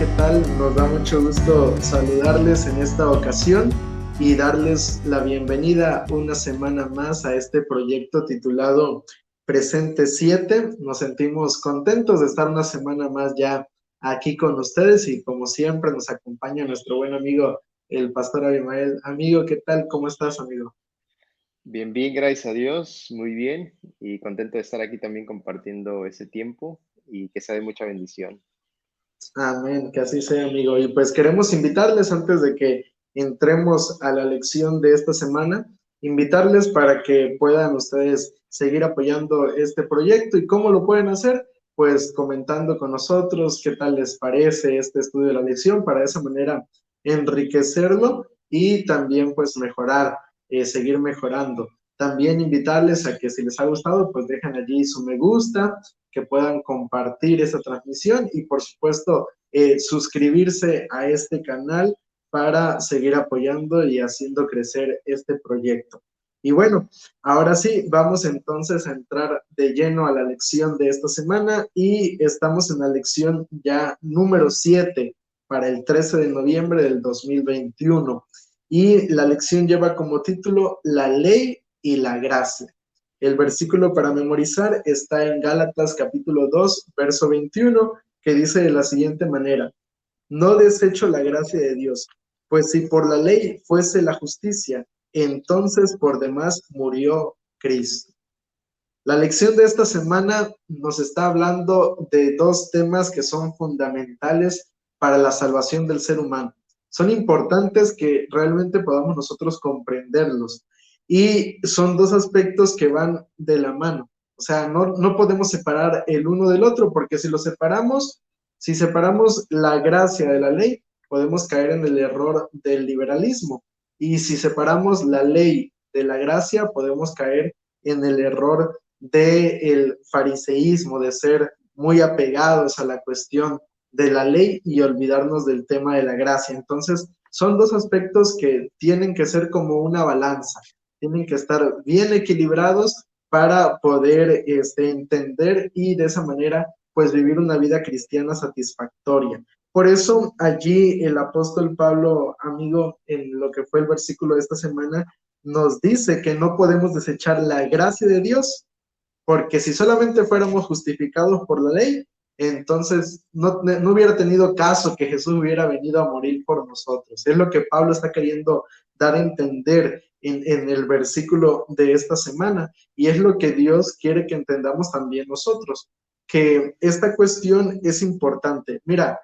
¿qué tal? Nos da mucho gusto saludarles en esta ocasión y darles la bienvenida una semana más a este proyecto titulado Presente 7. Nos sentimos contentos de estar una semana más ya aquí con ustedes y como siempre nos acompaña nuestro buen amigo, el pastor Abimael. Amigo, ¿qué tal? ¿Cómo estás, amigo? Bien, bien, gracias a Dios, muy bien y contento de estar aquí también compartiendo ese tiempo y que sea de mucha bendición. Amén, que así sea, amigo. Y pues queremos invitarles antes de que entremos a la lección de esta semana, invitarles para que puedan ustedes seguir apoyando este proyecto. ¿Y cómo lo pueden hacer? Pues comentando con nosotros qué tal les parece este estudio de la lección, para de esa manera enriquecerlo y también pues mejorar, seguir mejorando. También invitarles a que si les ha gustado, pues dejen allí su me gusta, que puedan compartir esta transmisión y por supuesto suscribirse a este canal para seguir apoyando y haciendo crecer este proyecto. Y bueno, ahora sí, vamos entonces a entrar de lleno a la lección de esta semana y estamos en la lección ya número 7 para el 13 de noviembre del 2021. Y la lección lleva como título La ley y la gracia. El versículo para memorizar está en Gálatas capítulo 2, verso 21, que dice de la siguiente manera: no desecho la gracia de Dios, pues si por la ley fuese la justicia, entonces por demás murió Cristo. La lección de esta semana nos está hablando de dos temas que son fundamentales para la salvación del ser humano. Son importantes que realmente podamos nosotros comprenderlos. Y son dos aspectos que van de la mano. O sea, no podemos separar el uno del otro, porque si lo separamos, si separamos la gracia de la ley, podemos caer en el error del liberalismo. Y si separamos la ley de la gracia, podemos caer en el error del fariseísmo, de ser muy apegados a la cuestión de la ley y olvidarnos del tema de la gracia. Entonces, son dos aspectos que tienen que ser como una balanza, tienen que estar bien equilibrados para poder entender y de esa manera pues vivir una vida cristiana satisfactoria. Por eso allí el apóstol Pablo, amigo, en lo que fue el versículo de esta semana, nos dice que no podemos desechar la gracia de Dios, porque si solamente fuéramos justificados por la ley, entonces no hubiera tenido caso que Jesús hubiera venido a morir por nosotros. Es lo que Pablo está queriendo dar a entender en el versículo de esta semana, y es lo que Dios quiere que entendamos también nosotros, que esta cuestión es importante. Mira,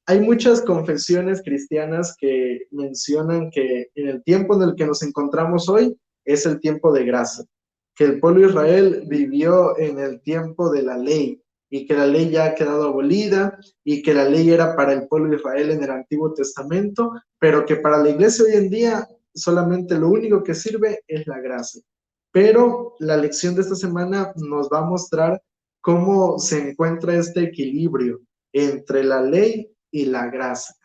hay muchas confesiones cristianas que mencionan que en el tiempo en el que nos encontramos hoy es el tiempo de gracia, que el pueblo de Israel vivió en el tiempo de la ley y que la ley ya ha quedado abolida y que la ley era para el pueblo de Israel en el Antiguo Testamento, pero que para la iglesia hoy en día solamente lo único que sirve es la gracia. Pero la lección de esta semana nos va a mostrar cómo se encuentra este equilibrio entre la ley y la gracia.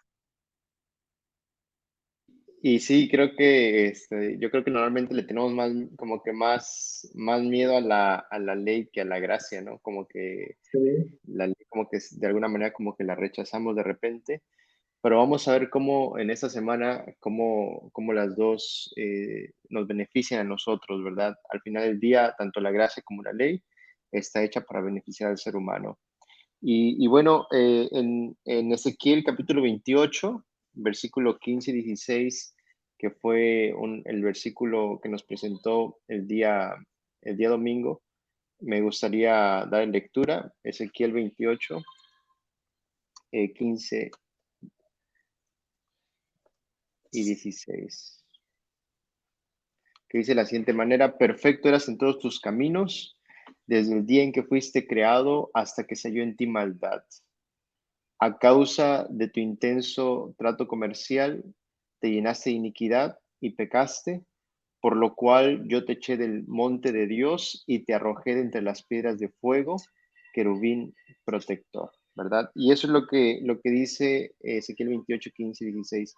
Y sí, creo que yo creo que normalmente le tenemos más, como que más miedo a la ley que a la gracia, ¿no? Como que ¿Sí? la ley, como que de alguna manera como que la rechazamos de repente. Pero vamos a ver cómo en esta semana, cómo las dos nos benefician a nosotros, ¿verdad? Al final del día, tanto la gracia como la ley está hecha para beneficiar al ser humano. Y bueno, en Ezequiel capítulo 28, versículo 15 y 16, que fue el versículo que nos presentó el día domingo, me gustaría dar en lectura. Ezequiel 28, 15 y 16. Que dice de la siguiente manera: perfecto eras en todos tus caminos, desde el día en que fuiste creado hasta que se halló en ti maldad. A causa de tu intenso trato comercial, te llenaste de iniquidad y pecaste, por lo cual yo te eché del monte de Dios y te arrojé de entre las piedras de fuego, querubín protector, ¿verdad? Y eso es lo que dice Ezequiel 28, 15 y 16.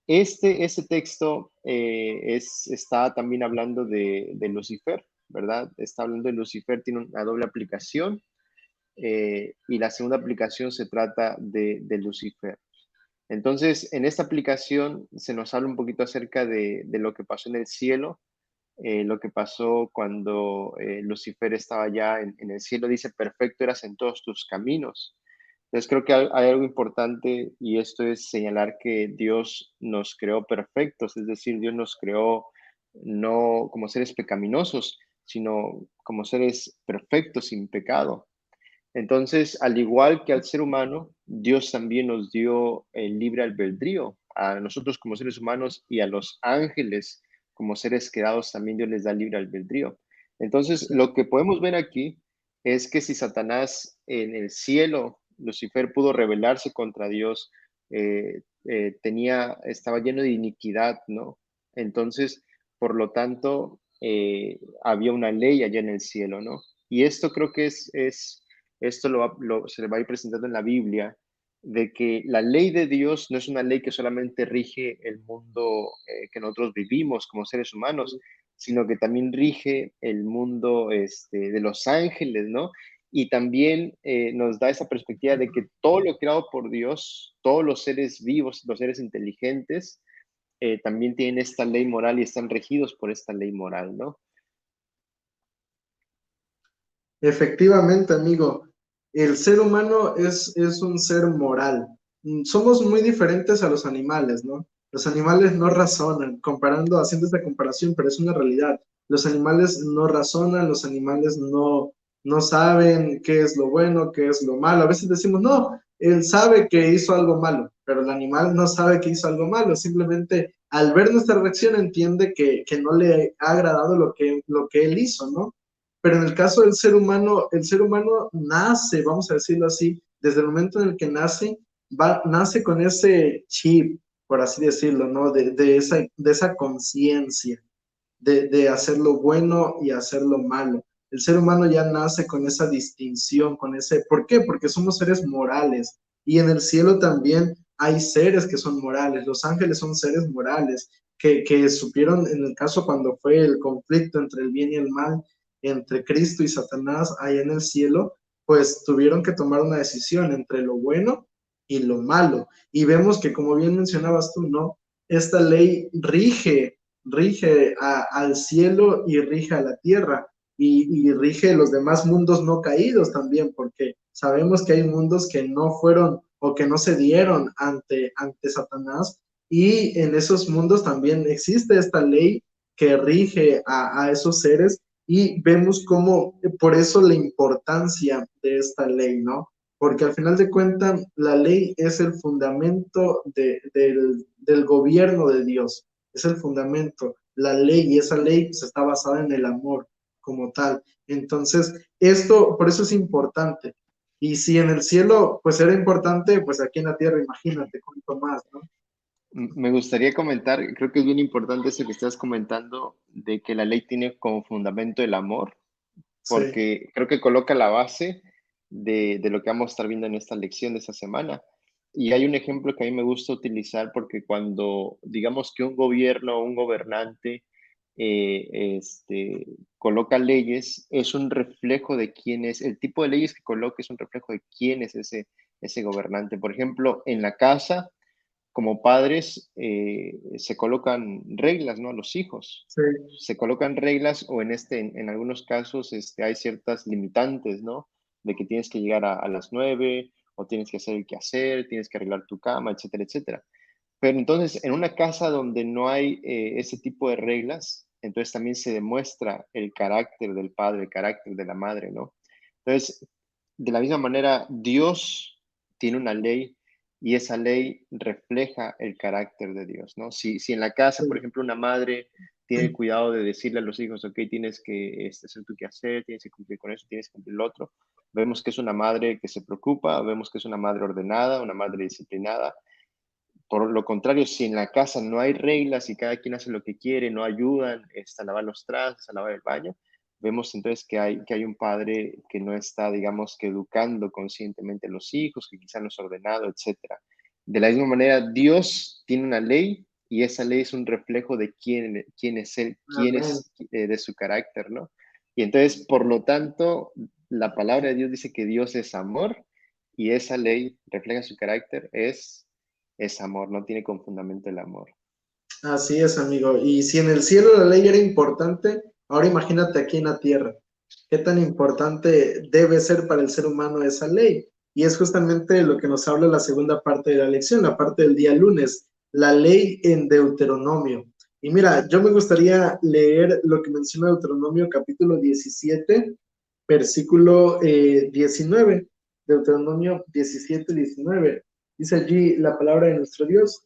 Este texto está también hablando de Lucifer, ¿verdad? Está hablando de Lucifer, tiene una doble aplicación. y la segunda aplicación se trata de Lucifer. Entonces, en esta aplicación se nos habla un poquito acerca de lo que pasó en el cielo, lo que pasó cuando Lucifer estaba ya en el cielo. Dice, perfecto eras en todos tus caminos. Entonces creo que hay algo importante y esto es señalar que Dios nos creó perfectos, es decir, Dios nos creó no como seres pecaminosos, sino como seres perfectos, sin pecado. Entonces, al igual que al ser humano, Dios también nos dio el libre albedrío. A nosotros como seres humanos y a los ángeles como seres creados también Dios les da libre albedrío. Entonces, Sí. lo que podemos ver aquí es que si Satanás en el cielo, Lucifer pudo rebelarse contra Dios, estaba lleno de iniquidad, ¿no? Entonces, por lo tanto, había una ley allá en el cielo, ¿no? Y esto creo que esto se le va a ir presentando en la Biblia, de que la ley de Dios no es una ley que solamente rige el mundo que nosotros vivimos como seres humanos, sino que también rige el mundo de los ángeles, ¿no? Y también nos da esa perspectiva de que todo lo creado por Dios, todos los seres vivos, los seres inteligentes, también tienen esta ley moral y están regidos por esta ley moral, ¿no? Efectivamente, amigo, el ser humano es un ser moral. Somos muy diferentes a los animales, ¿no? Los animales no razonan, haciendo esta comparación, pero es una realidad. Los animales no razonan, los animales no saben qué es lo bueno, qué es lo malo. A veces decimos, no, él sabe que hizo algo malo, pero el animal no sabe que hizo algo malo. Simplemente al ver nuestra reacción entiende que no le ha agradado lo que él hizo, ¿no? Pero en el caso del ser humano, el ser humano nace, vamos a decirlo así, desde el momento en el que nace, nace con ese chip, por así decirlo, ¿no? De esa conciencia de hacer lo bueno y hacer lo malo. El ser humano ya nace con esa distinción, con ese... ¿Por qué? Porque somos seres morales y en el cielo también hay seres que son morales. Los ángeles son seres morales que supieron, en el caso cuando fue el conflicto entre el bien y el mal, entre Cristo y Satanás allá en el cielo, pues tuvieron que tomar una decisión entre lo bueno y lo malo. Y vemos que, como bien mencionabas tú, ¿no? Esta ley rige al cielo y rige a la tierra y rige los demás mundos no caídos también, porque sabemos que hay mundos que no fueron o que no se dieron ante Satanás y en esos mundos también existe esta ley que rige a esos seres y vemos cómo, por eso la importancia de esta ley, ¿no? Porque al final de cuentas la ley es el fundamento del gobierno de Dios, es el fundamento, la ley, y esa ley pues, está basada en el amor como tal. Entonces, esto, por eso es importante. Y si en el cielo, pues era importante, pues aquí en la tierra, imagínate cuánto más, ¿no? Me gustaría comentar, creo que es bien importante eso que estás comentando, de que la ley tiene como fundamento el amor, Sí, porque creo que coloca la base de lo que vamos a estar viendo en esta lección de esta semana. Y hay un ejemplo que a mí me gusta utilizar porque cuando digamos que un gobierno o un gobernante coloca leyes, es un reflejo de quién es, el tipo de leyes que coloca es un reflejo de quién es ese gobernante. Por ejemplo, en la casa, como padres, se colocan reglas, ¿no? A los hijos. sí, Se colocan reglas o en algunos casos hay ciertas limitantes, ¿no? De que tienes que llegar a las 9 o tienes que hacer el quehacer, tienes que arreglar tu cama, etcétera, etcétera. Pero entonces, en una casa donde no hay ese tipo de reglas, entonces también se demuestra el carácter del padre, el carácter de la madre, ¿no? Entonces, de la misma manera, Dios tiene una ley y esa ley refleja el carácter de Dios, ¿no? Si en la casa, por sí, ejemplo, una madre tiene el cuidado de decirle a los hijos, ok, tienes que hacer tu quehacer, tienes que cumplir con eso, tienes que cumplir lo otro, vemos que es una madre que se preocupa, vemos que es una madre ordenada, una madre disciplinada. Por lo contrario, si en la casa no hay reglas y cada quien hace lo que quiere, no ayudan a lavar los trastes, a lavar el baño, vemos entonces que hay un padre que no está, digamos, que educando conscientemente a los hijos, que quizá no es ordenado, etcétera. De la misma manera, Dios tiene una ley y esa ley es un reflejo de quién es él, quién amén, es de su carácter, ¿no? Y entonces, por lo tanto, la palabra de Dios dice que Dios es amor y esa ley refleja su carácter, es amor, no tiene con fundamento el amor. Así es, amigo. Y si en el cielo la ley era importante, ahora imagínate aquí en la tierra. ¿Qué tan importante debe ser para el ser humano esa ley? Y es justamente lo que nos habla la segunda parte de la lección, la parte del día lunes, la ley en Deuteronomio. Y mira, yo me gustaría leer lo que menciona Deuteronomio capítulo 17, versículo 19. Deuteronomio 17, 19. Dice allí la palabra de nuestro Dios.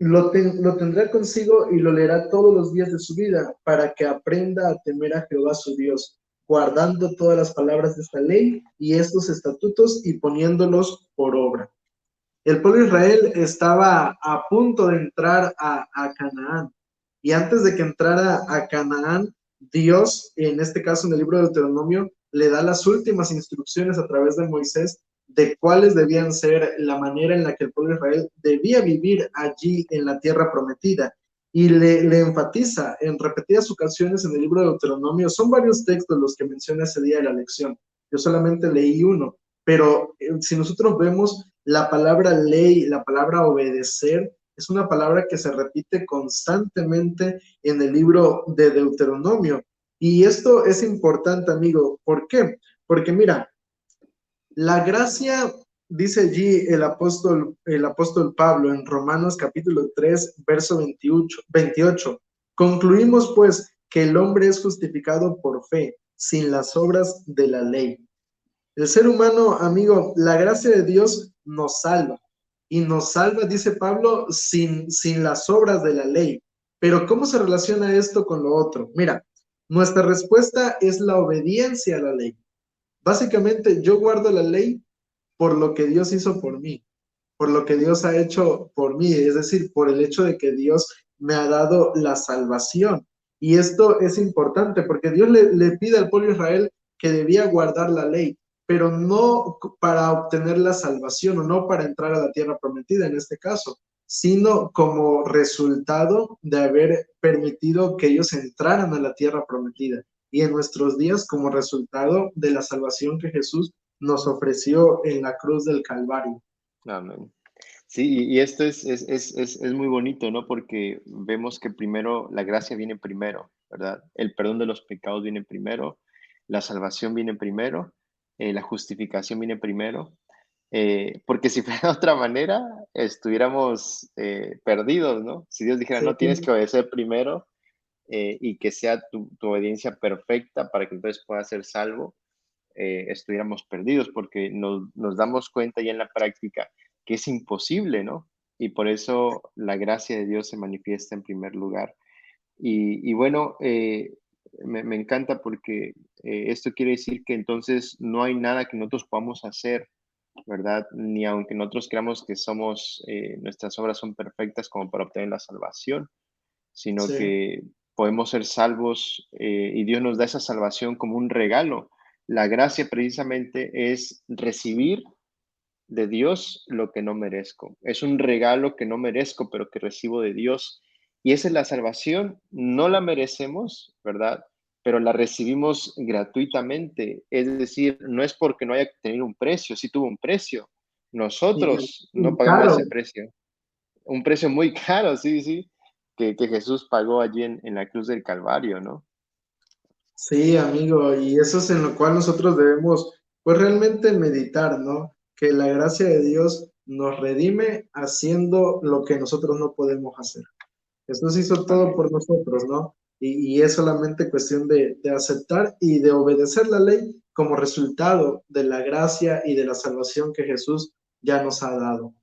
Lo tendrá consigo y lo leerá todos los días de su vida, para que aprenda a temer a Jehová su Dios, guardando todas las palabras de esta ley y estos estatutos y poniéndolos por obra. El pueblo de Israel estaba a punto de entrar a Canaán. Y antes de que entrara a Canaán, Dios, en este caso en el libro de Deuteronomio, le da las últimas instrucciones a través de Moisés de cuáles debían ser la manera en la que el pueblo de Israel debía vivir allí en la tierra prometida. Y le enfatiza en repetidas ocasiones en el libro de Deuteronomio. Son varios textos los que menciona ese día de la lección. Yo solamente leí uno, pero si nosotros vemos la palabra ley, la palabra obedecer, es una palabra que se repite constantemente en el libro de Deuteronomio. Y esto es importante, amigo. ¿Por qué? Porque mira, la gracia, dice allí el apóstol Pablo en Romanos capítulo 3, verso 28. Concluimos pues que el hombre es justificado por fe, sin las obras de la ley. El ser humano, amigo, la gracia de Dios nos salva. Y nos salva, dice Pablo, sin las obras de la ley. Pero ¿cómo se relaciona esto con lo otro? Mira, nuestra respuesta es la obediencia a la ley. Básicamente, yo guardo la ley por lo que Dios hizo por mí, por lo que Dios ha hecho por mí, es decir, por el hecho de que Dios me ha dado la salvación. Y esto es importante porque Dios le pide al pueblo de Israel que debía guardar la ley, pero no para obtener la salvación o no para entrar a la tierra prometida en este caso, sino como resultado de haber permitido que ellos entraran a la tierra prometida. Y en nuestros días como resultado de la salvación que Jesús nos ofreció en la cruz del Calvario. Amén. Sí, y esto es muy bonito, ¿no? Porque vemos que primero la gracia viene primero, ¿verdad? El perdón de los pecados viene primero, la salvación viene primero, la justificación viene primero, porque si fuera de otra manera, estuviéramos perdidos, ¿no? Si Dios dijera, Sí, no, tienes que obedecer primero y que sea tu obediencia perfecta para que entonces puedas ser salvo, estuviéramos perdidos porque nos damos cuenta ya en la práctica que es imposible, ¿no? Y por eso la gracia de Dios se manifiesta en primer lugar. Y bueno, me encanta porque esto quiere decir que entonces no hay nada que nosotros podamos hacer, ¿verdad? Ni aunque nosotros creamos que somos, nuestras obras son perfectas como para obtener la salvación, sino sí, que podemos ser salvos y Dios nos da esa salvación como un regalo. La gracia precisamente es recibir de Dios lo que no merezco. Es un regalo que no merezco, pero que recibo de Dios. Y esa es la salvación. No la merecemos, ¿verdad? Pero la recibimos gratuitamente. Es decir, no es porque no haya tenido un precio, sí tuvo un precio. y, Nosotros no y pagamos claro, ese precio. Un precio muy caro, sí, sí, que Jesús pagó allí en la cruz del Calvario, ¿no? sí, amigo, y eso es en lo cual nosotros debemos, pues realmente meditar, ¿no? Que la gracia de Dios nos redime haciendo lo que nosotros no podemos hacer. Jesús hizo todo Amén. por nosotros, ¿no? Y es solamente cuestión de aceptar y de obedecer la ley como resultado de la gracia y de la salvación que Jesús ya nos ha dado.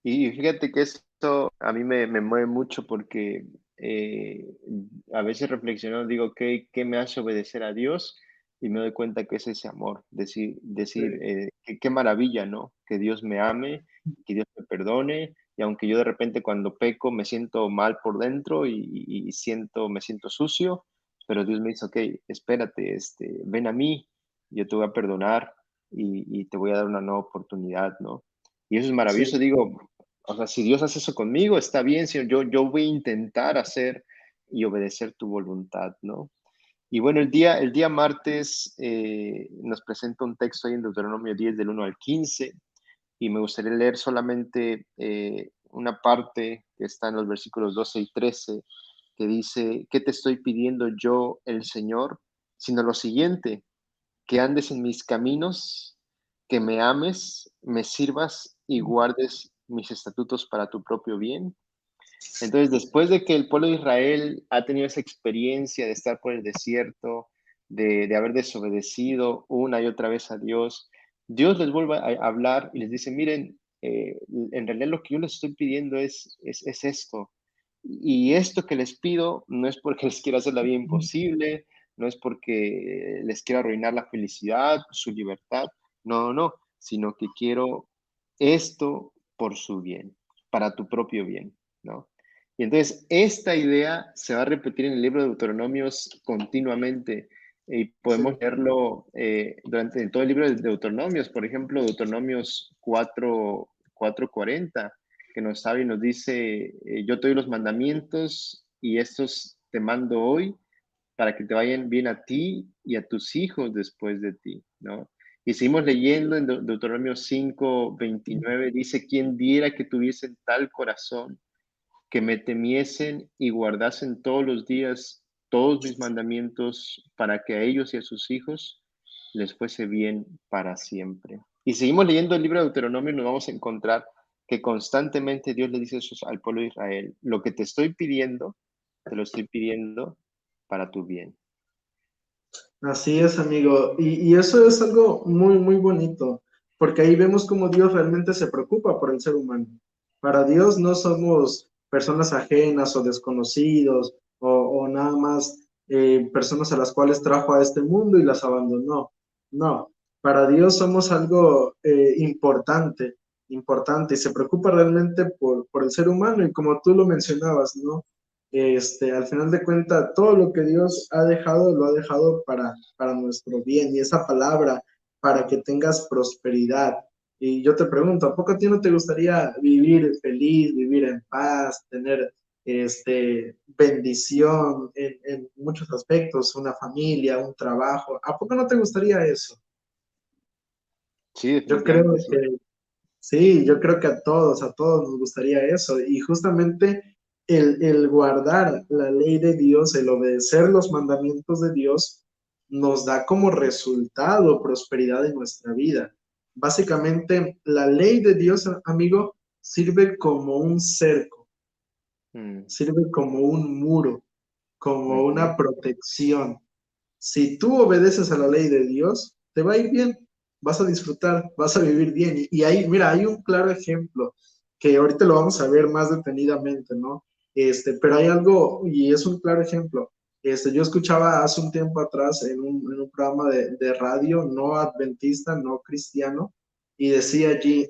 Y fíjate que esto a mí me mueve mucho porque a veces reflexiono, digo, ¿qué me hace obedecer a Dios? Y me doy cuenta que es ese amor, decir Sí, qué maravilla, ¿no? Que Dios me ame, que Dios me perdone, y aunque yo de repente cuando peco me siento mal por dentro y me siento sucio, pero Dios me dice, ok, espérate, ven a mí, yo te voy a perdonar y te voy a dar una nueva oportunidad, ¿no? Y eso es sí, maravilloso, digo, o sea, si Dios hace eso conmigo, está bien, Señor, yo voy a intentar hacer y obedecer tu voluntad, ¿no? Y bueno, el día martes nos presenta un texto ahí en Deuteronomio 10 del 1 al 15 y me gustaría leer solamente una parte que está en los versículos 12 y 13 que dice, ¿qué te estoy pidiendo yo, el Señor? Sino lo siguiente, que andes en mis caminos, que me ames, me sirvas y guardes mis estatutos para tu propio bien. Entonces, después de que el pueblo de Israel ha tenido esa experiencia de estar por el desierto, de haber desobedecido una y otra vez a Dios, Dios les vuelve a hablar y les dice, miren, en realidad lo que yo les estoy pidiendo es esto. Y esto que les pido no es porque les quiera hacer la vida imposible, no es porque les quiera arruinar la felicidad, su libertad, no, no, sino que quiero esto por su bien, para tu propio bien, ¿no? Y entonces esta idea se va a repetir en el libro de Deuteronomios continuamente y podemos Sí. leerlo durante todo el libro de Deuteronomios, por ejemplo, Deuteronomios 4:40, que nos habla y nos dice, yo te doy los mandamientos y estos te mando hoy para que te vayan bien a ti y a tus hijos después de ti, ¿no? Y seguimos leyendo en Deuteronomio 5:29, dice, quien diera que tuviesen tal corazón, que me temiesen y guardasen todos los días todos mis mandamientos para que a ellos y a sus hijos les fuese bien para siempre. Y seguimos leyendo el libro de Deuteronomio y nos vamos a encontrar que constantemente Dios le dice eso al pueblo de Israel, lo que te estoy pidiendo, te lo estoy pidiendo para tu bien. Así es, amigo. Y eso es algo muy, muy bonito, porque ahí vemos cómo Dios realmente se preocupa por el ser humano. Para Dios no somos personas ajenas o desconocidos o nada más personas a las cuales trajo a este mundo y las abandonó. No, para Dios somos algo importante, importante y se preocupa realmente por el ser humano y como tú lo mencionabas, ¿no? Al final de cuentas, todo lo que Dios ha dejado, lo ha dejado para nuestro bien. Y esa palabra, para que tengas prosperidad. Y yo te pregunto, ¿a poco a ti no te gustaría vivir feliz, vivir en paz, tener bendición en muchos aspectos, una familia, un trabajo? ¿A poco no te gustaría eso? Sí, Yo creo definitivamente sí. que sí, yo creo que a todos nos gustaría eso. Y justamente el guardar la ley de Dios, el obedecer los mandamientos de Dios, nos da como resultado prosperidad en nuestra vida. Básicamente, la ley de Dios, amigo, sirve como un cerco, Mm, sirve como un muro, como ujú, una protección. Si tú obedeces a la ley de Dios, te va a ir bien, vas a disfrutar, vas a vivir bien. Y ahí, mira, hay un claro ejemplo que ahorita lo vamos a ver más detenidamente, ¿no? Pero hay algo, y es un claro ejemplo. Yo escuchaba hace un tiempo atrás en un programa de radio no adventista, no cristiano, y decía allí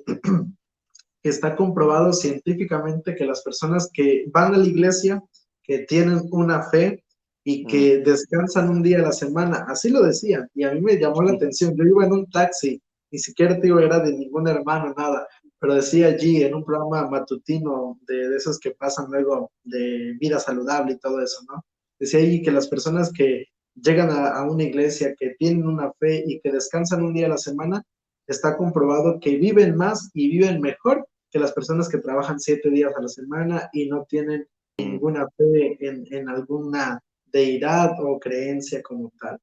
que está comprobado científicamente que las personas que van a la iglesia, que tienen una fe y mm, que descansan un día a la semana, así lo decían, y a mí me llamó la atención. Yo iba en un taxi, ni siquiera te digo era de ningún hermano, nada, pero decía allí en un programa matutino de esos que pasan luego de vida saludable y todo eso, ¿no? Decía allí que las personas que llegan a una iglesia, que tienen una fe y que descansan un día a la semana, está comprobado que viven más y viven mejor que las personas que trabajan 7 días a la semana y no tienen mm, ninguna fe en alguna deidad o creencia como tal.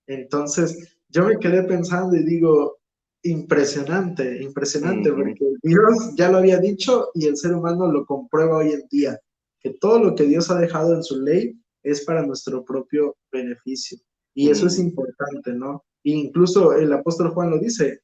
Entonces, yo me quedé pensando y digo, impresionante, impresionante, ujú, porque Dios ya lo había dicho y el ser humano lo comprueba hoy en día, que todo lo que Dios ha dejado en su ley es para nuestro propio beneficio. Y eso es mm, importante, ¿no? E incluso el apóstol Juan lo dice,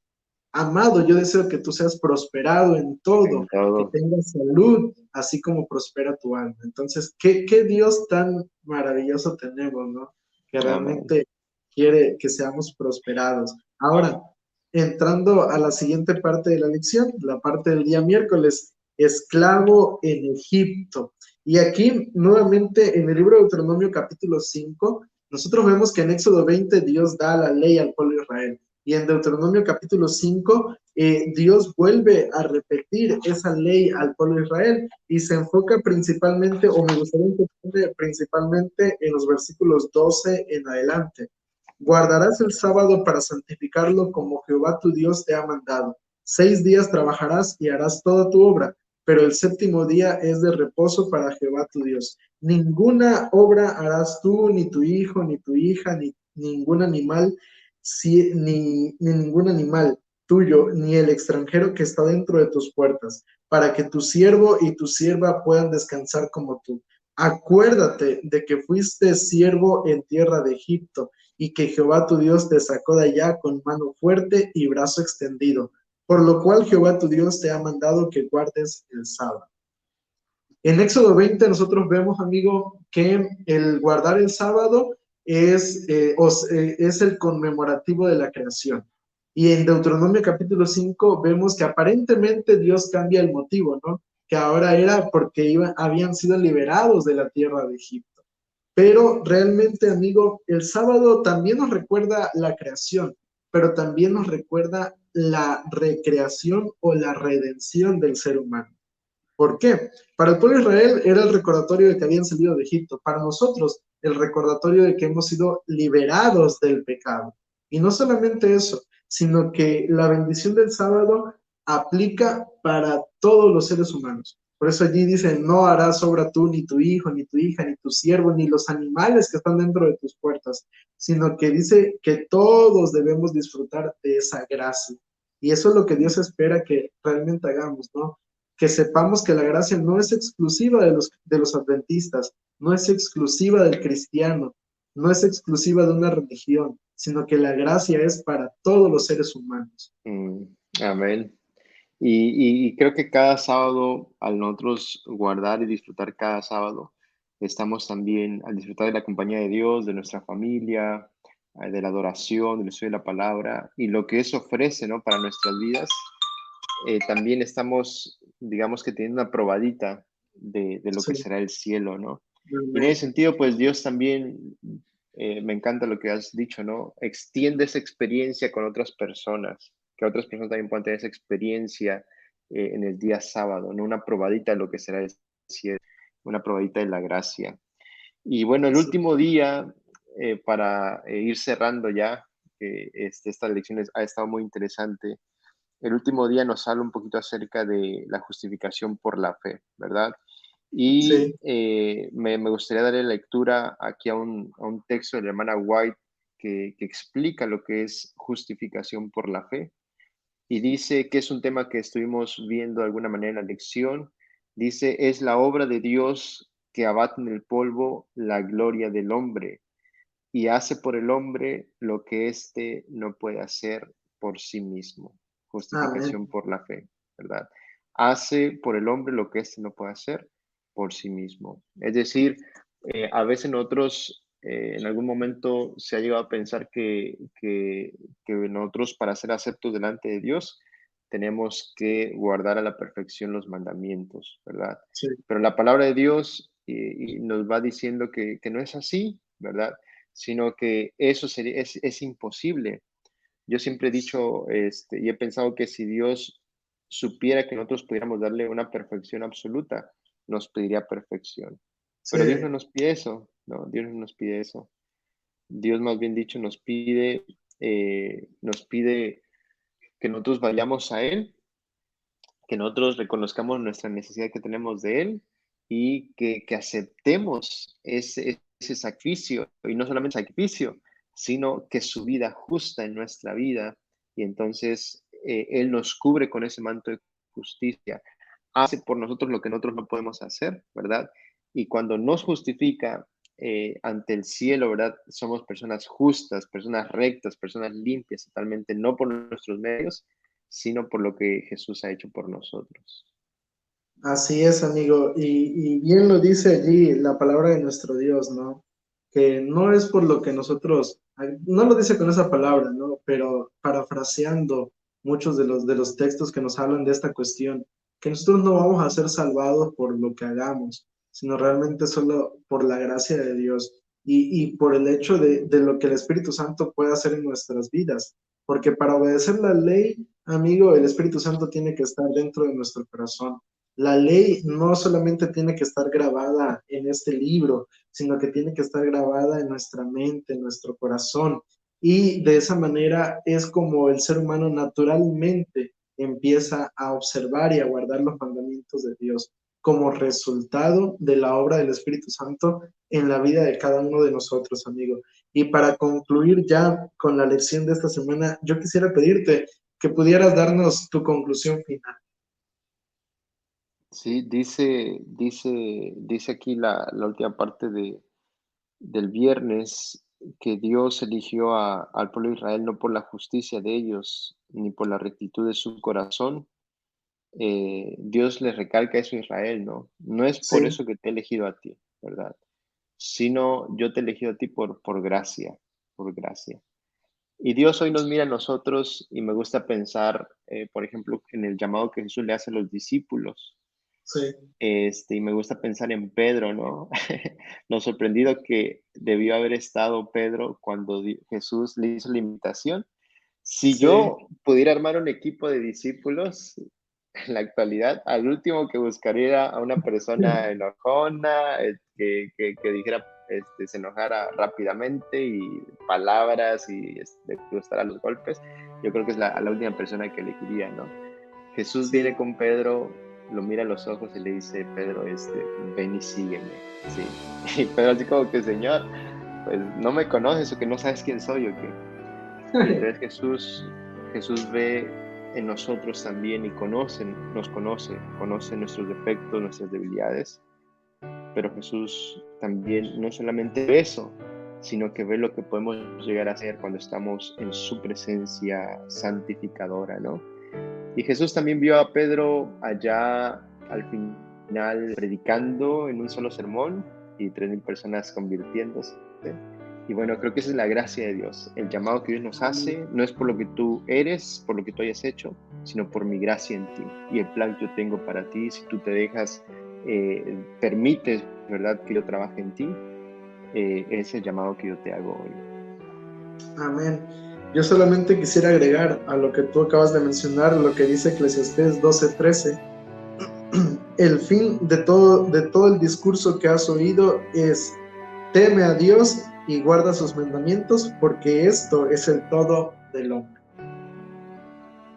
amado, yo deseo que tú seas prosperado en en todo, que todo. tengas salud, así como prospera tu alma. Entonces, qué Dios tan maravilloso tenemos, ¿no? Que Amén. realmente quiere que seamos prosperados. Ahora, entrando a la siguiente parte de la lección, la parte del día miércoles, esclavo en Egipto. Y aquí, nuevamente, en el libro de Deuteronomio capítulo 5, nosotros vemos que en Éxodo 20 Dios da la ley al pueblo de Israel. Y en Deuteronomio capítulo 5 Dios vuelve a repetir esa ley al pueblo de Israel y se enfoca principalmente, o me gustaría enfocarme principalmente en los versículos 12 en adelante. Guardarás el sábado para santificarlo como Jehová tu Dios te ha mandado. 6 días trabajarás y harás toda tu obra, pero el séptimo día es de reposo para Jehová tu Dios. Ninguna obra harás tú, ni tu hijo, ni tu hija, ni ningún animal, ni ningún animal tuyo, ni el extranjero que está dentro de tus puertas, para que tu siervo y tu sierva puedan descansar como tú. Acuérdate de que fuiste siervo en tierra de Egipto y que Jehová tu Dios te sacó de allá con mano fuerte y brazo extendido, por lo cual Jehová tu Dios te ha mandado que guardes el sábado. En Éxodo 20 nosotros vemos, amigo, que el guardar el sábado es el conmemorativo de la creación. Y en Deuteronomio capítulo 5 vemos que aparentemente Dios cambia el motivo, ¿no? Que ahora era porque habían sido liberados de la tierra de Egipto. Pero realmente, amigo, el sábado también nos recuerda la creación, pero también nos recuerda la recreación o la redención del ser humano. ¿Por qué? Para el pueblo de Israel era el recordatorio de que habían salido de Egipto. Para nosotros, el recordatorio de que hemos sido liberados del pecado. Y no solamente eso, sino que la bendición del sábado aplica para todos los seres humanos. Por eso allí dice, no harás obra tú, ni tu hijo, ni tu hija, ni tu siervo, ni los animales que están dentro de tus puertas, sino que dice que todos debemos disfrutar de esa gracia. Y eso es lo que Dios espera que realmente hagamos, ¿no? Que sepamos que la gracia no es exclusiva de los adventistas, no es exclusiva del cristiano, no es exclusiva de una religión, sino que la gracia es para todos los seres humanos. Amén. Y creo que cada sábado, al nosotros guardar y disfrutar cada sábado, estamos también al disfrutar de la compañía de Dios, de nuestra familia, de la adoración, del estudio de la palabra y lo que eso ofrece, ¿no? Para nuestras vidas. También estamos, digamos que teniendo una probadita de lo que Sí, será el cielo, ¿no? Y en amén. ese sentido, pues Dios también, me encanta lo que has dicho, ¿no? Extiende esa experiencia con otras personas, que otras personas también puedan tener esa experiencia en el día sábado, ¿no? Una probadita de lo que será el cielo, una probadita de la gracia. Y bueno, el Sí, último día, para ir cerrando ya, esta lección ha estado muy interesante. El último día nos habla un poquito acerca de la justificación por la fe, ¿verdad? Y sí, me gustaría darle lectura aquí a un texto de la hermana White que explica lo que es justificación por la fe. Y dice que es un tema que estuvimos viendo de alguna manera en la lección. Dice, es la obra de Dios que abate en el polvo la gloria del hombre y hace por el hombre lo que éste no puede hacer por sí mismo. amén. Justificación por la fe, ¿verdad? Hace por el hombre lo que éste no puede hacer por sí mismo. Es decir, a veces nosotros en algún momento se ha llegado a pensar que nosotros para ser aceptos delante de Dios tenemos que guardar a la perfección los mandamientos, ¿verdad? Sí, Pero la palabra de Dios y nos va diciendo que no es así, ¿verdad? Sino que eso es imposible. Yo siempre he dicho y he pensado que si Dios supiera que nosotros pudiéramos darle una perfección absoluta, nos pediría perfección. sí, Pero Dios no nos pide eso, ¿no? Dios no nos pide eso. Dios más bien dicho nos pide que nosotros vayamos a Él, que nosotros reconozcamos nuestra necesidad que tenemos de Él y que aceptemos ese sacrificio, y no solamente sacrificio, sino que su vida justa en nuestra vida, y entonces Él nos cubre con ese manto de justicia, hace por nosotros lo que nosotros no podemos hacer, ¿verdad? Y cuando nos justifica ante el cielo, ¿verdad? Somos personas justas, personas rectas, personas limpias, totalmente, no por nuestros medios, sino por lo que Jesús ha hecho por nosotros. así es, amigo. Y bien lo dice allí la palabra de nuestro Dios, ¿no? Que no es por lo que nosotros, no lo dice con esa palabra, ¿no? Pero parafraseando muchos de los textos que nos hablan de esta cuestión, que nosotros no vamos a ser salvados por lo que hagamos, sino realmente solo por la gracia de Dios y por el hecho de lo que el Espíritu Santo puede hacer en nuestras vidas. porque para obedecer la ley, amigo, el Espíritu Santo tiene que estar dentro de nuestro corazón. La ley no solamente tiene que estar grabada en este libro, sino que tiene que estar grabada en nuestra mente, en nuestro corazón. Y de esa manera es como el ser humano naturalmente empieza a observar y a guardar los mandamientos de Dios como resultado de la obra del Espíritu Santo en la vida de cada uno de nosotros, amigo. Y para concluir ya con la lección de esta semana, yo quisiera pedirte que pudieras darnos tu conclusión final. Sí, dice aquí la última parte del viernes que Dios eligió al pueblo de Israel no por la justicia de ellos, ni por la rectitud de su corazón. Dios le recalca eso a Israel, ¿no? No es por Sí, eso que te he elegido a ti, ¿verdad? Sino yo te he elegido a ti por gracia, por gracia. Y Dios hoy nos mira a nosotros y me gusta pensar, por ejemplo, en el llamado que Jesús le hace a los discípulos. sí, Y me gusta pensar en Pedro, ¿no? Lo sorprendido que debió haber estado Pedro cuando Jesús le hizo la invitación. Si sí. yo pudiera armar un equipo de discípulos en la actualidad, al último que buscaría a una persona enojona, que dijera, se enojara rápidamente y palabras y le gustara los golpes, yo creo que es la última persona que elegiría, ¿no? Jesús viene Sí, con Pedro, lo mira a los ojos y le dice, Pedro, ven y sígueme, ¿sí? Y Pedro así como que, Señor, pues no me conoces o que no sabes quién soy o qué. Y entonces Jesús ve en nosotros también y nos conoce nuestros defectos, nuestras debilidades, pero Jesús también no solamente ve eso, sino que ve lo que podemos llegar a hacer cuando estamos en su presencia santificadora, ¿no? Y Jesús también vio a Pedro allá al final predicando en un solo sermón y 3,000 personas convirtiéndose. Y bueno, creo que esa es la gracia de Dios. El llamado que Dios nos hace no es por lo que tú eres, por lo que tú hayas hecho, sino por mi gracia en ti. Y el plan que yo tengo para ti, si tú te dejas, permites, ¿verdad?, que yo trabaje en ti, es el llamado que yo te hago hoy. amén. Yo solamente quisiera agregar a lo que tú acabas de mencionar, lo que dice Eclesiastés 12:13. El fin de todo el discurso que has oído es: teme a Dios y guarda sus mandamientos, porque esto es el todo del hombre.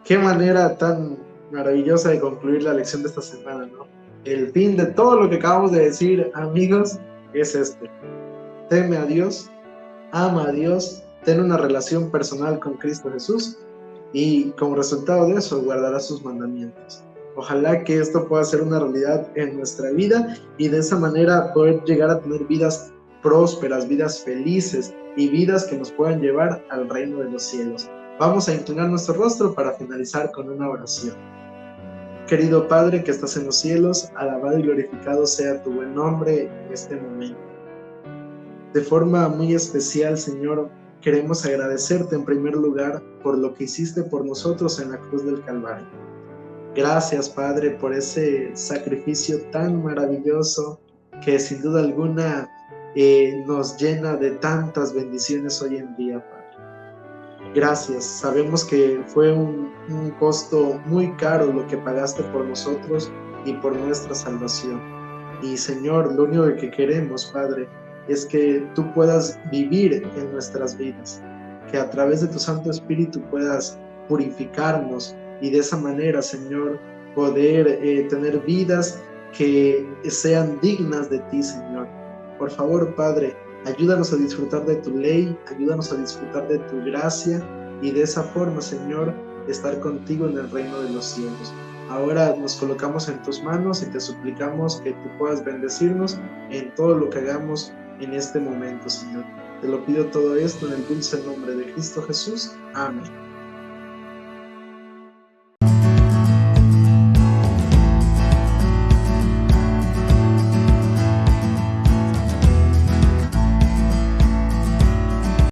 Qué manera tan maravillosa de concluir la lección de esta semana, ¿no? El fin de todo lo que acabamos de decir, amigos, es este: teme a Dios, ama a Dios, ten una relación personal con Cristo Jesús y como resultado de eso guardarás sus mandamientos. Ojalá que esto pueda ser una realidad en nuestra vida y de esa manera poder llegar a tener vidas prósperas, vidas felices y vidas que nos puedan llevar al reino de los cielos. Vamos a inclinar nuestro rostro para finalizar con una oración. Querido Padre que estás en los cielos, alabado y glorificado sea tu buen nombre en este momento. De forma muy especial, Señor, queremos agradecerte en primer lugar por lo que hiciste por nosotros en la cruz del Calvario. Gracias, Padre, por ese sacrificio tan maravilloso que sin duda alguna nos llena de tantas bendiciones hoy en día, Padre. Gracias, sabemos que fue un costo muy caro lo que pagaste por nosotros y por nuestra salvación. Y Señor, lo único que queremos, Padre, es que tú puedas vivir en nuestras vidas, que a través de tu Santo Espíritu puedas purificarnos y de esa manera, Señor, poder tener vidas que sean dignas de ti, Señor. Por favor, Padre, ayúdanos a disfrutar de tu ley, ayúdanos a disfrutar de tu gracia y de esa forma, Señor, estar contigo en el reino de los cielos. Ahora nos colocamos en tus manos y te suplicamos que tú puedas bendecirnos en todo lo que hagamos en este momento, Señor. Te lo pido todo esto en el dulce nombre de Cristo Jesús. Amén.